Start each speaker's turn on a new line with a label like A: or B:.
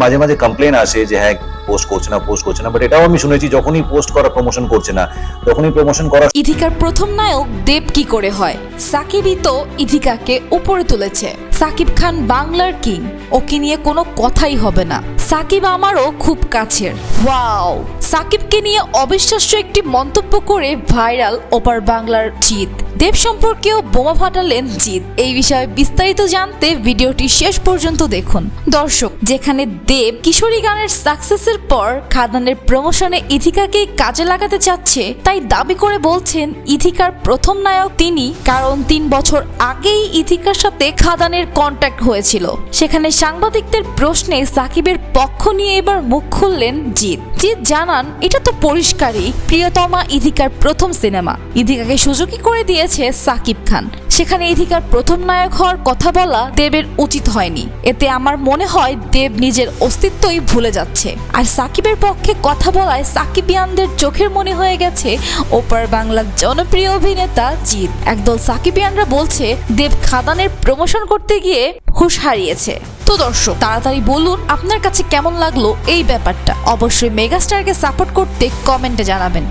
A: মাঝে মাঝে কমপ্লেন আসে যে হ্যাঁ পোস্ট করছে না, বাট এটাও আমি শুনেছি যখনই পোস্ট করা প্রমোশন করছে না তখনই প্রমোশন করা।
B: ইথিকার প্রথম নায়ক দেব কি করে হয়? সাকিবই তো ইথিকাকে উপরে তুলেছে। সাকিব খান বাংলার কিং, ওকে নিয়ে কোনো কথাই হবে না। সাকিব আমারও খুব কাছের। ওয়াও, সাকিবকে নিয়ে অবিশ্বাস্য একটি মন্তব্য করে ভাইরাল ওপার বাংলার জিৎ। দেব সম্পর্কেও বোমা ফাটালেন জিৎ। এই বিষয়ে বিস্তারিত জানতে ভিডিওটি শেষ পর্যন্ত দেখুন। দর্শক, যেখানে দেব কিশোরী গানের সাকসেসের পর খাদানের প্রমোশনে ইথিকাকে কাজে লাগাতে চাচ্ছে, তাই দাবি করে বলছেন ইথিকার প্রথম নায়ক তিনি, কারণ 3 বছর আগেই ইথিকার সাথে খাদানের কন্ট্যাক্ট হয়েছিল। সেখানে সাংবাদিকদের প্রশ্নে সাকিবের পক্ষ নিয়ে এবার মুখ খুললেন জিৎ। জিৎ জানান, এটা তো পরিষ্কারই প্রিয়তমা ইথিকার প্রথম সিনেমা, ইথিকাকে সুযোগই করে দিয়েছে সাকিব খান। সেখানে ইথিকার প্রথম নায়ক হওয়ার কথা বলা দেবের উচিত হয়নি। এতে আমার মনে হয় দেব নিজের অস্তিত্বই ভুলে যাচ্ছে। আর সাকিবের পক্ষে কথা বলায় সাকিবিয়ানদের চোখের মনি হয়ে গেছে ওপার বাংলার জনপ্রিয় অভিনেতা জিৎ। একদল সাকিবিয়ানরা বলছে দেব খাদানের প্রমোশন করতে গিয়ে হুঁশ হারিয়েছে। তো দর্শক, তাড়াতাড়ি বলুন আপনার কাছে কেমন লাগলো এই ব্যাপারটা। অবশ্যই মেগাস্টারকে সাপোর্ট করতে কমেন্টে জানাবেন।